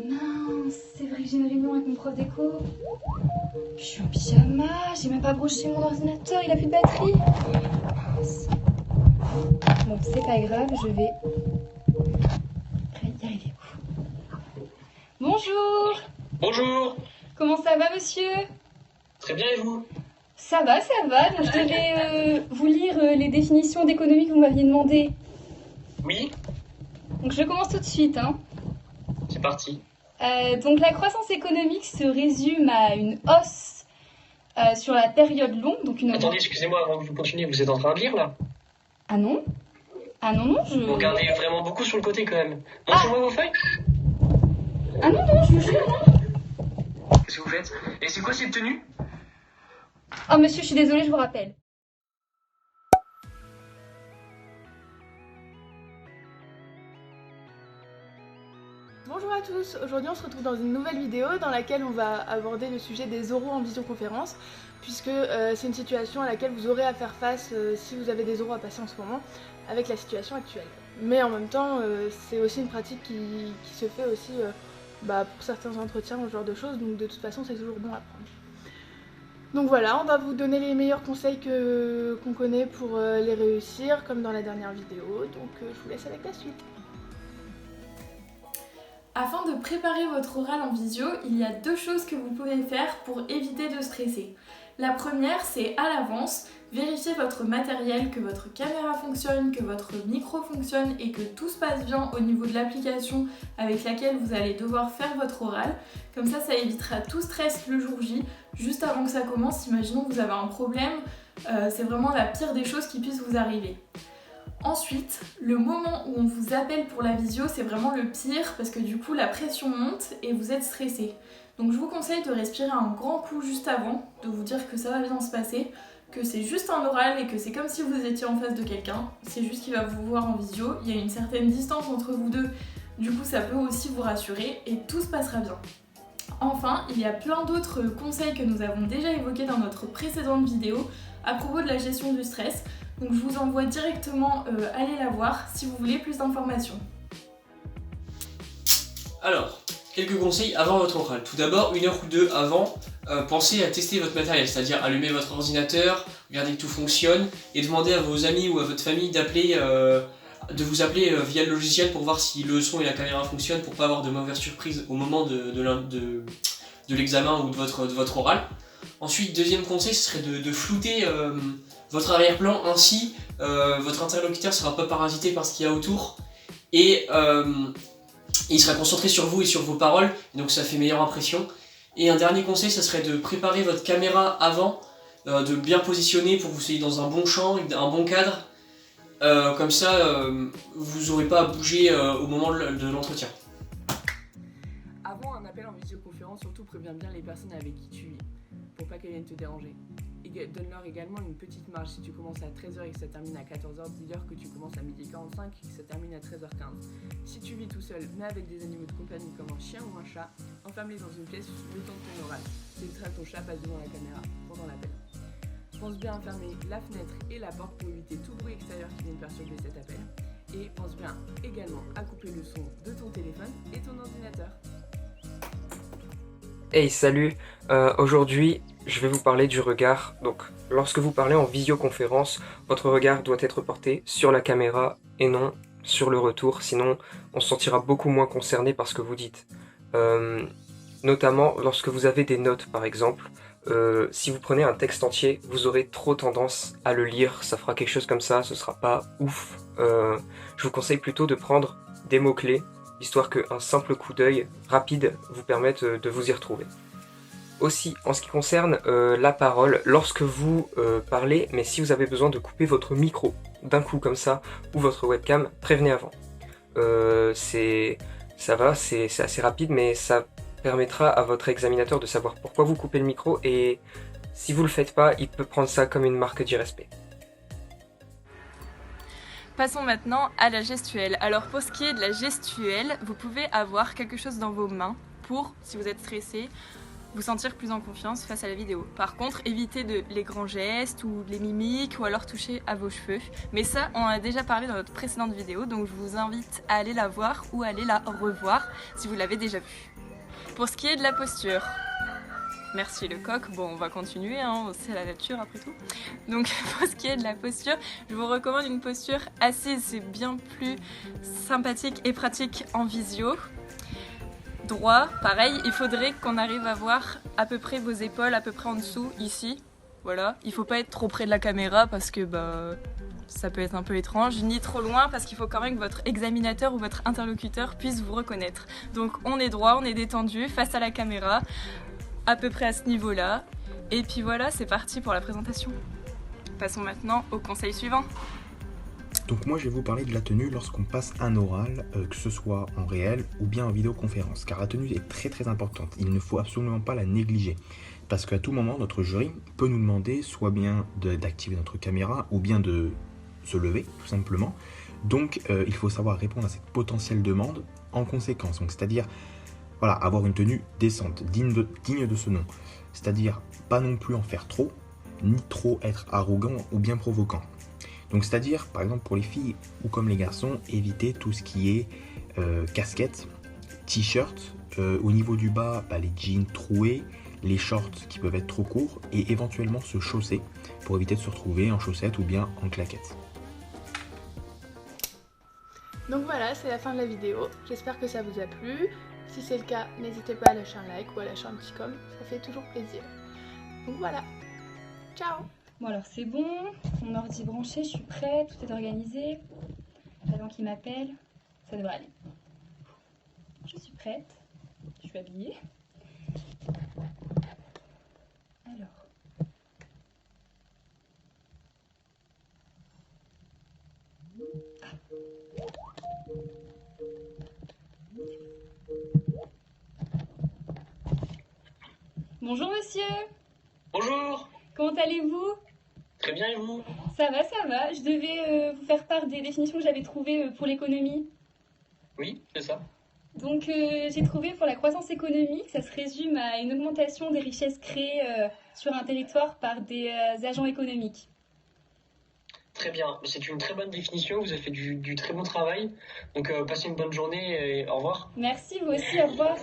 Mince, c'est vrai que j'ai une réunion avec mon prof d'éco. Je suis en pyjama, j'ai même pas branché mon ordinateur, il a plus de batterie. Mince. Bon, c'est pas grave, je vais y arriver. Bonjour. Bonjour. Comment ça va, monsieur? Très bien, et vous? Ça va, ça va. Donc, je devais vous lire les définitions d'économie que vous m'aviez demandé. Oui, Donc je commence tout de suite. c'est parti. Donc la croissance économique se résume à une hausse sur la période longue. Donc une... Attendez, excusez-moi, avant que vous continuiez, vous êtes en train de lire là? Ah non? Ah non, non, je... Vous regardez vraiment beaucoup sur le côté quand même. Montrez-moi vos feuilles. Ah non, non, je vous jure, non. Qu'est-ce que vous faites? Et c'est quoi cette tenue? Oh monsieur, je suis désolée, je vous rappelle. Bonjour à tous, aujourd'hui on se retrouve dans une nouvelle vidéo dans laquelle on va aborder le sujet des oraux en visioconférence puisque c'est une situation à laquelle vous aurez à faire face si vous avez des oraux à passer en ce moment avec la situation actuelle. Mais en même temps c'est aussi une pratique qui se fait aussi pour certains entretiens, ce genre de choses, donc de toute façon c'est toujours bon à prendre. Donc voilà, on va vous donner les meilleurs conseils qu'on connaît pour les réussir comme dans la dernière vidéo, donc je vous laisse avec la suite. Afin de préparer votre oral en visio, il y a deux choses que vous pouvez faire pour éviter de stresser. La première, c'est à l'avance, vérifier votre matériel, que votre caméra fonctionne, que votre micro fonctionne et que tout se passe bien au niveau de l'application avec laquelle vous allez devoir faire votre oral. Comme ça évitera tout stress le jour J. Juste avant que ça commence, imaginons que vous avez un problème, c'est vraiment la pire des choses qui puissent vous arriver. Ensuite, le moment où on vous appelle pour la visio, c'est vraiment le pire parce que du coup la pression monte et vous êtes stressé. Donc je vous conseille de respirer un grand coup juste avant, de vous dire que ça va bien se passer, que c'est juste un oral et que c'est comme si vous étiez en face de quelqu'un. C'est juste qu'il va vous voir en visio, il y a une certaine distance entre vous deux, du coup ça peut aussi vous rassurer et tout se passera bien. Enfin, il y a plein d'autres conseils que nous avons déjà évoqués dans notre précédente vidéo à propos de la gestion du stress. Donc je vous envoie directement aller la voir si vous voulez plus d'informations. Alors, quelques conseils avant votre oral. Tout d'abord, 1 heure ou 2 avant, pensez à tester votre matériel, c'est-à-dire allumer votre ordinateur, regarder que tout fonctionne et demander à vos amis ou à votre famille de vous appeler via le logiciel pour voir si le son et la caméra fonctionnent pour pas avoir de mauvaises surprises au moment de l'examen ou de votre oral. Ensuite, deuxième conseil, ce serait de flouter votre arrière-plan, ainsi votre interlocuteur ne sera pas parasité par ce qu'il y a autour et il sera concentré sur vous et sur vos paroles, et donc ça fait meilleure impression. Et un dernier conseil, ça serait de préparer votre caméra avant, de bien positionner pour que vous soyez dans un bon champ, un bon cadre, comme ça vous n'aurez pas à bouger au moment de l'entretien. Avant un appel en visioconférence, surtout préviens bien les personnes avec qui tu vis, pour pas qu'elles viennent te déranger. Donne-leur également une petite marge. Si tu commences à 13h et que ça termine à 14h, dis-leur que tu commences à 12h45 et que ça termine à 13h15. Si tu vis tout seul, mais avec des animaux de compagnie comme un chien ou un chat, enferme-les dans une pièce le temps de ton oral. Ça évitera que ton chat passe devant la caméra pendant l'appel. Pense bien à fermer la fenêtre et la porte pour éviter tout bruit extérieur qui vienne perturber cet appel. Et pense bien également à couper le son de ton téléphone et ton ordinateur. Hey, salut, aujourd'hui je vais vous parler du regard. Donc lorsque vous parlez en visioconférence, votre regard doit être porté sur la caméra et non sur le retour, sinon on se sentira beaucoup moins concerné par ce que vous dites. Notamment lorsque vous avez des notes par exemple, si vous prenez un texte entier, vous aurez trop tendance à le lire, ça fera quelque chose comme ça, ce sera pas ouf. Je vous conseille plutôt de prendre des mots-clés, histoire qu'un simple coup d'œil rapide vous permette de vous y retrouver. Aussi, en ce qui concerne la parole, lorsque vous parlez, mais si vous avez besoin de couper votre micro d'un coup comme ça, ou votre webcam, prévenez avant. C'est assez rapide, mais ça permettra à votre examinateur de savoir pourquoi vous coupez le micro, et si vous le faites pas, il peut prendre ça comme une marque d'irrespect. Passons maintenant à la gestuelle. Alors pour ce qui est de la gestuelle, vous pouvez avoir quelque chose dans vos mains pour, si vous êtes stressé, vous sentir plus en confiance face à la vidéo. Par contre, évitez les grands gestes ou les mimiques ou alors toucher à vos cheveux. Mais ça, on en a déjà parlé dans notre précédente vidéo, donc je vous invite à aller la voir ou à aller la revoir si vous l'avez déjà vue. Pour ce qui est de la posture, merci le coq, bon on va continuer, hein, c'est la nature après tout. Donc pour ce qui est de la posture, je vous recommande une posture assise, c'est bien plus sympathique et pratique en visio. Droit, pareil, il faudrait qu'on arrive à voir à peu près vos épaules, à peu près en dessous, ici. Voilà, il faut pas être trop près de la caméra parce que ça peut être un peu étrange, ni trop loin parce qu'il faut quand même que votre examinateur ou votre interlocuteur puisse vous reconnaître. Donc on est droit, on est détendu face à la caméra, à peu près à ce niveau-là. Et puis voilà, c'est parti pour la présentation. Passons maintenant au conseil suivant. Donc moi je vais vous parler de la tenue lorsqu'on passe un oral, que ce soit en réel ou bien en vidéoconférence, car la tenue est très très importante, il ne faut absolument pas la négliger, parce qu'à tout moment notre jury peut nous demander soit bien d'activer notre caméra ou bien de se lever tout simplement, donc il faut savoir répondre à cette potentielle demande en conséquence, donc c'est-à-dire voilà, avoir une tenue décente, digne de ce nom, c'est-à-dire pas non plus en faire trop, ni trop être arrogant ou bien provoquant. Donc c'est-à-dire, par exemple pour les filles ou comme les garçons, éviter tout ce qui est casquette, t-shirt, au niveau du bas, les jeans troués, les shorts qui peuvent être trop courts et éventuellement se chausser pour éviter de se retrouver en chaussettes ou bien en claquettes. Donc voilà, c'est la fin de la vidéo, j'espère que ça vous a plu. Si c'est le cas, n'hésitez pas à lâcher un like ou à lâcher un petit com, ça fait toujours plaisir. Donc voilà, ciao. Bon alors c'est bon, mon ordi branché, je suis prête, tout est organisé. J'attends qu'il m'appelle, ça devrait aller. Je suis prête, je suis habillée. Alors. Bonjour monsieur. Bonjour. Comment allez-vous? Très bien et vous? Ça va, ça va. Je devais vous faire part des définitions que j'avais trouvées pour l'économie. Oui, c'est ça. Donc j'ai trouvé pour la croissance économique, ça se résume à une augmentation des richesses créées sur un territoire par des agents économiques. Très bien, c'est une très bonne définition, vous avez fait du très bon travail. Donc passez une bonne journée et au revoir. Merci, vous aussi, au revoir.